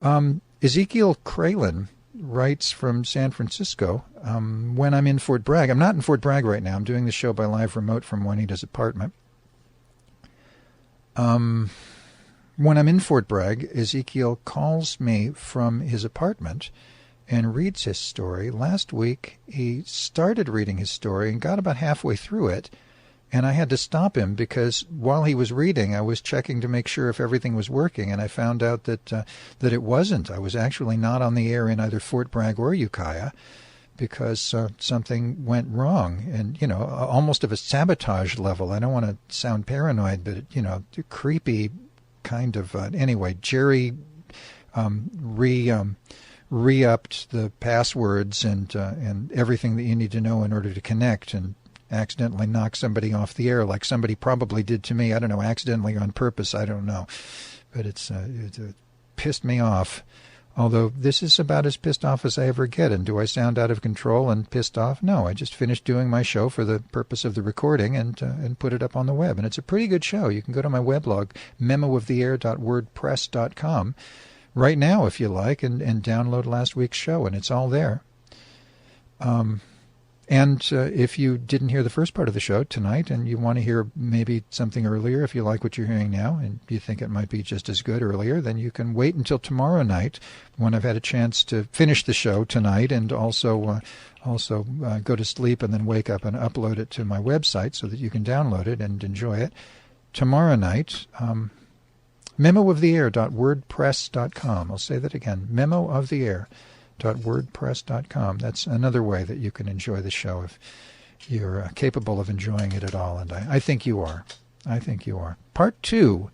Ezekiel Kralin writes from San Francisco, when I'm in Fort Bragg. I'm not in Fort Bragg right now. I'm doing the show by live remote from Juanita's apartment. When I'm in Fort Bragg, Ezekiel calls me from his apartment and reads his story. Last week, he started reading his story and got about halfway through it, and I had to stop him because while he was reading, I was checking to make sure if everything was working, and I found out that it wasn't. I was actually not on the air in either Fort Bragg or Ukiah because something went wrong, and, almost of a sabotage level. I don't want to sound paranoid, but, creepy kind of, anyway, Jerry re-upped the passwords and everything that you need to know in order to connect, and accidentally knocked somebody off the air like somebody probably did to me. I don't know, accidentally on purpose, I don't know. But it pissed me off. Although this is about as pissed off as I ever get. And do I sound out of control and pissed off? No, I just finished doing my show for the purpose of the recording and put it up on the web. And it's a pretty good show. You can go to my weblog, memooftheair.wordpress.com, right now if you like, and download last week's show, and it's all there. And if you didn't hear the first part of the show tonight and you want to hear maybe something earlier, if you like what you're hearing now and you think it might be just as good earlier, then you can wait until tomorrow night when I've had a chance to finish the show tonight and also go to sleep and then wake up and upload it to my website so that you can download it and enjoy it. Tomorrow night, memooftheair.wordpress.com. I'll say that again, memooftheair.wordpress.com. That's another way that you can enjoy the show if you're capable of enjoying it at all, and I think you are. I think you are. Part 2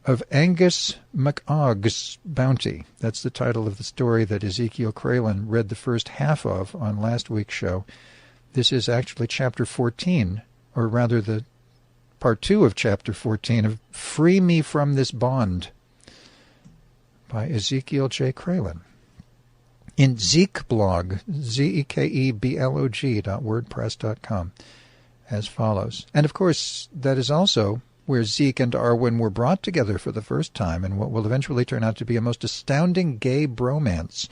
of Angus MacOgg's Bounty. That's the title of the story that Ezekiel Kralin read the first half of on last week's show. This is actually Chapter 14, or rather the Part 2 of Chapter 14 of Free Me from This Bond by Ezekiel J. Kralin. In Zekeblog, zekeblog.wordpress.com, as follows. And of course, that is also where Zeke and Arwen were brought together for the first time in what will eventually turn out to be a most astounding gay bromance.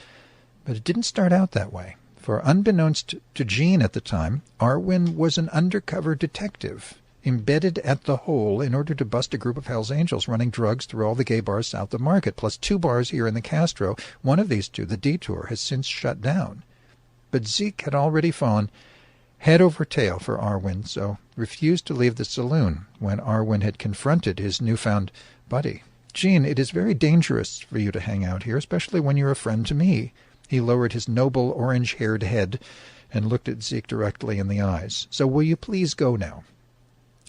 But it didn't start out that way. For unbeknownst to Jean at the time, Arwen was an undercover detective embedded at the Hole in order to bust a group of Hell's Angels running drugs through all the gay bars south of Market, plus 2 bars here in the Castro. One of these 2, the Detour, has since shut down. But Zeke had already fallen head over tail for Arwen, so refused to leave the saloon when Arwen had confronted his newfound buddy. Jean, it is very dangerous for you to hang out here, especially when you're a friend to me. He lowered his noble orange-haired head and looked at Zeke directly in the eyes. So will you please go now?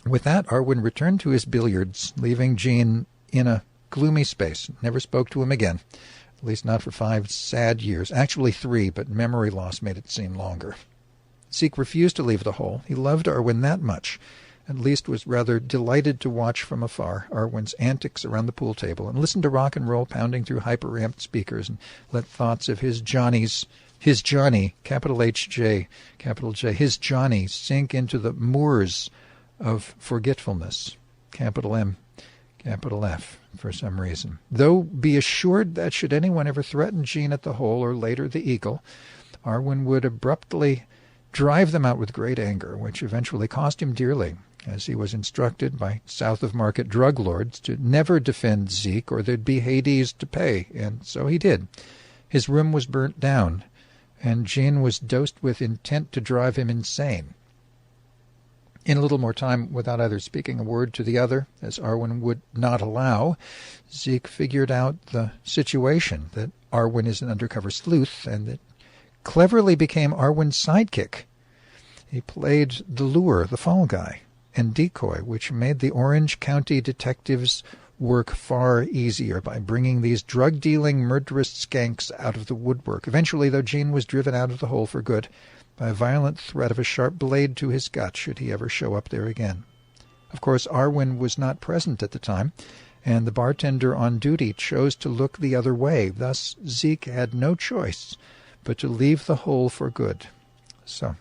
With that, Arwen returned to his billiards, leaving Jean in a gloomy space. Never spoke to him again, at least not for 5 sad years. Actually 3, but memory loss made it seem longer. Zeke refused to leave the Hole. He loved Arwen that much, at least was rather delighted to watch from afar Arwen's antics around the pool table and listen to rock and roll pounding through hyper-amped speakers and let thoughts of his Johnny, capital H-J, capital J, his Johnny sink into the moors of forgetfulness, capital M, capital F, for some reason. Though be assured that should anyone ever threaten Jean at the Hole or later the Eagle, Arwen would abruptly drive them out with great anger, which eventually cost him dearly, as he was instructed by south of Market drug lords to never defend Zeke or there'd be Hades to pay, and so he did. His room was burnt down, and Jean was dosed with intent to drive him insane. In a little more time, without either speaking a word to the other, as Arwen would not allow, Zeke figured out the situation, that Arwen is an undercover sleuth, and that cleverly became Arwen's sidekick. He played the lure, the fall guy, and decoy, which made the Orange County detectives work far easier by bringing these drug-dealing, murderous skanks out of the woodwork. Eventually, though, Jean was driven out of the Hole for good by a violent threat of a sharp blade to his gut should he ever show up there again. Of course, Arwen was not present at the time, and the bartender on duty chose to look the other way. Thus, Zeke had no choice but to leave the Hole for good. So,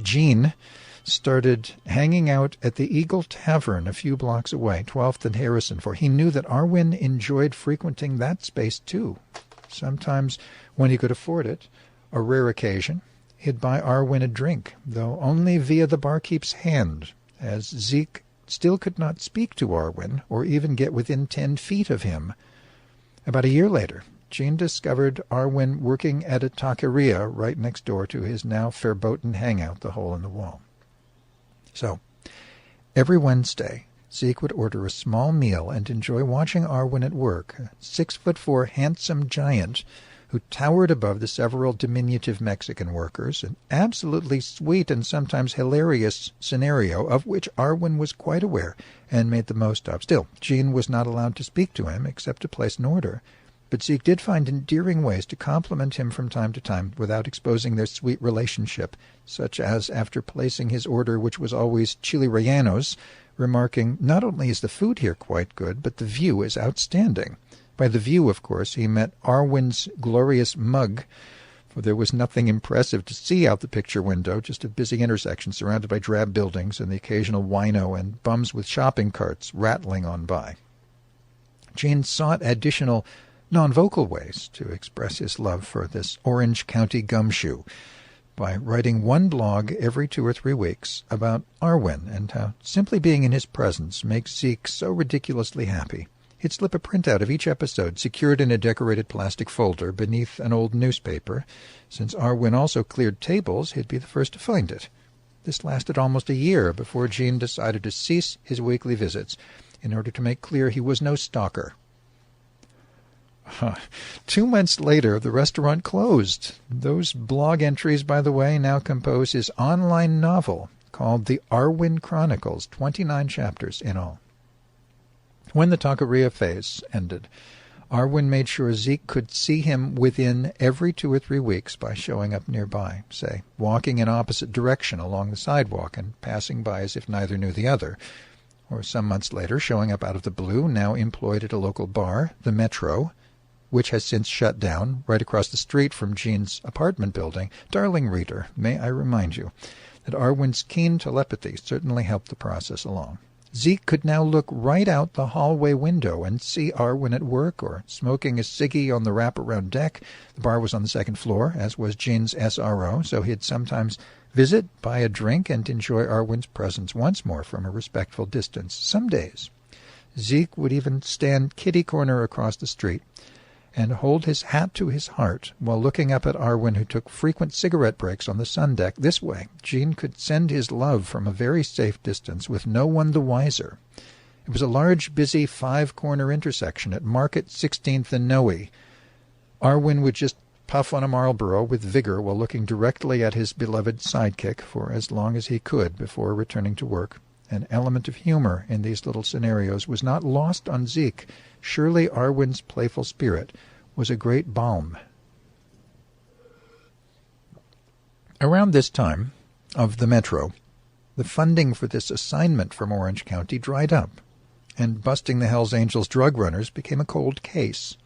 Jean started hanging out at the Eagle Tavern a few blocks away, 12th and Harrison, for he knew that Arwen enjoyed frequenting that space too. Sometimes, when he could afford it, a rare occasion, he'd buy Arwen a drink, though only via the barkeep's hand, as Zeke still could not speak to Arwen or even get within 10 feet of him. About a year later, Jean discovered Arwen working at a taqueria right next door to his now verboten hangout, the Hole in the Wall. So, every Wednesday, Zeke would order a small meal and enjoy watching Arwen at work, a 6'4" handsome giant who towered above the several diminutive Mexican workers, an absolutely sweet and sometimes hilarious scenario of which Arwen was quite aware and made the most of. Still, Jean was not allowed to speak to him except to place an order, but Zeke did find endearing ways to compliment him from time to time without exposing their sweet relationship, such as after placing his order, which was always chili rellenos, remarking, "Not only is the food here quite good, but the view is outstanding." By the view, of course, he meant Arwen's glorious mug, for there was nothing impressive to see out the picture window, just a busy intersection surrounded by drab buildings and the occasional wino and bums with shopping carts rattling on by. Jean sought additional non-vocal ways to express his love for this Orange County gumshoe by writing one blog every 2 or 3 weeks about Arwen and how simply being in his presence makes Zeke so ridiculously happy. He'd slip a printout of each episode secured in a decorated plastic folder beneath an old newspaper. Since Arwen also cleared tables, he'd be the first to find it. This lasted almost a year before Jean decided to cease his weekly visits in order to make clear he was no stalker. 2 months later, the restaurant closed. Those blog entries, by the way, now compose his online novel called The Arwen Chronicles, 29 chapters in all. When the taqueria phase ended, Arwen made sure Zeke could see him within every 2 or 3 weeks by showing up nearby, say, walking in opposite direction along the sidewalk and passing by as if neither knew the other, or some months later showing up out of the blue, now employed at a local bar, the Metro, which has since shut down, right across the street from Jean's apartment building. Darling reader, may I remind you that Arwen's keen telepathy certainly helped the process along. Zeke could now look right out the hallway window and see Arwen at work or smoking a ciggy on the wraparound deck. The bar was on the 2nd floor, as was Jean's SRO, so he'd sometimes visit, buy a drink, and enjoy Arwen's presence once more from a respectful distance. Some days, Zeke would even stand kitty-corner across the street and hold his hat to his heart while looking up at Arwen, who took frequent cigarette breaks on the sun deck. This way, Jean could send his love from a very safe distance with no one the wiser. It was a large, busy 5-corner intersection at Market, 16th and Noe. Arwen would just puff on a Marlboro with vigor while looking directly at his beloved sidekick for as long as he could before returning to work. An element of humor in these little scenarios was not lost on Zeke. Surely Arwen's playful spirit was a great balm. Around this time of the Metro, the funding for this assignment from Orange County dried up, and busting the Hells Angels drug runners became a cold case.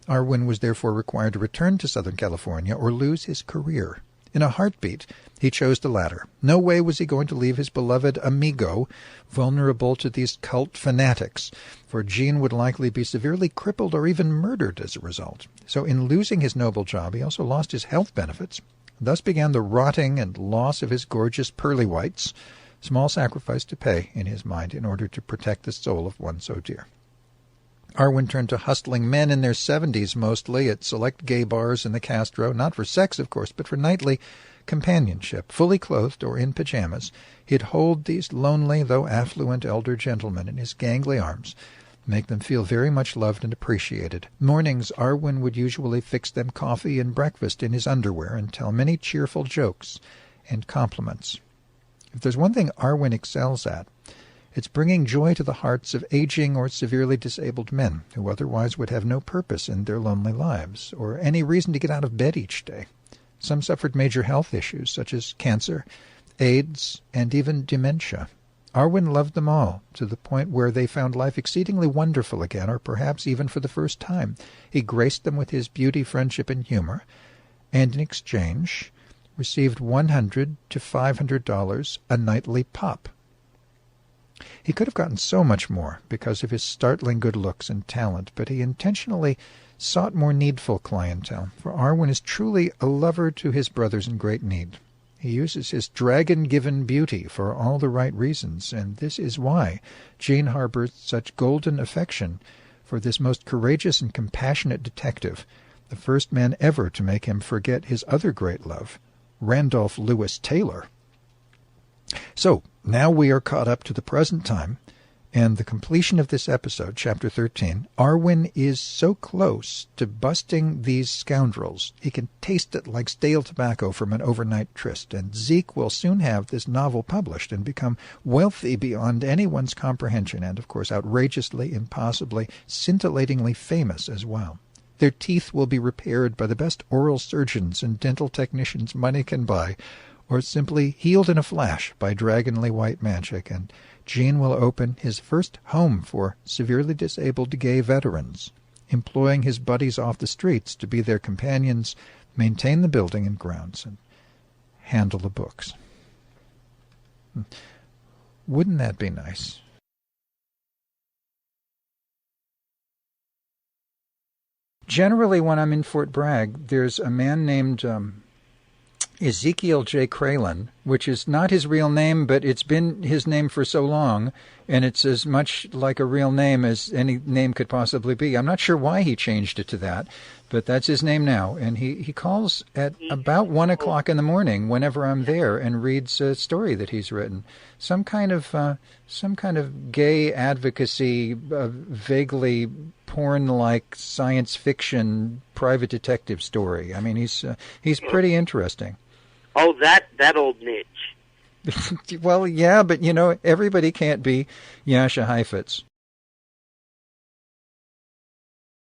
Arwen was therefore required to return to Southern California or lose his career. In a heartbeat, he chose the latter. No way was he going to leave his beloved amigo vulnerable to these cult fanatics, for Jean would likely be severely crippled or even murdered as a result. So in losing his noble job, he also lost his health benefits. Thus began the rotting and loss of his gorgeous pearly whites, small sacrifice to pay in his mind in order to protect the soul of one so dear. Arwen turned to hustling men in their 70s mostly at select gay bars in the Castro, not for sex, of course, but for nightly companionship. Fully clothed or in pajamas, he'd hold these lonely, though affluent elder gentlemen in his gangly arms, make them feel very much loved and appreciated. Mornings, Arwen would usually fix them coffee and breakfast in his underwear and tell many cheerful jokes and compliments. If there's one thing Arwen excels at, it's bringing joy to the hearts of aging or severely disabled men who otherwise would have no purpose in their lonely lives or any reason to get out of bed each day. Some suffered major health issues such as cancer, AIDS, and even dementia. Arwen loved them all to the point where they found life exceedingly wonderful again, or perhaps even for the first time. He graced them with his beauty, friendship, and humor, and in exchange received $100 to $500 a nightly pop. He could have gotten so much more because of his startling good looks and talent, but he intentionally sought more needful clientele, for Arwen is truly a lover to his brothers in great need. He uses his dragon-given beauty for all the right reasons, and this is why Jean harbors such golden affection for this most courageous and compassionate detective, the first man ever to make him forget his other great love, Randolph Lewis Taylor. So, now we are caught up to the present time, and the completion of this episode, Chapter 13, Arwen is so close to busting these scoundrels, he can taste it like stale tobacco from an overnight tryst, and Zeke will soon have this novel published and become wealthy beyond anyone's comprehension, and, of course, outrageously, impossibly, scintillatingly famous as well. Their teeth will be repaired by the best oral surgeons and dental technicians money can buy, or simply healed in a flash by dragonly white magic, and Gene will open his first home for severely disabled gay veterans, employing his buddies off the streets to be their companions, maintain the building and grounds, and handle the books. Wouldn't that be nice? Generally, when I'm in Fort Bragg, there's a man named Ezekiel J. Kralin, which is not his real name, but it's been his name for so long, and it's as much like a real name as any name could possibly be. I'm not sure why he changed it to that, but that's his name now. And he calls at about 1 o'clock in the morning whenever I'm there and reads a story that he's written. Some kind of gay advocacy, vaguely porn-like science fiction private detective story. I mean, he's pretty interesting. Oh, that old niche. Well, yeah, but everybody can't be Yasha Heifetz.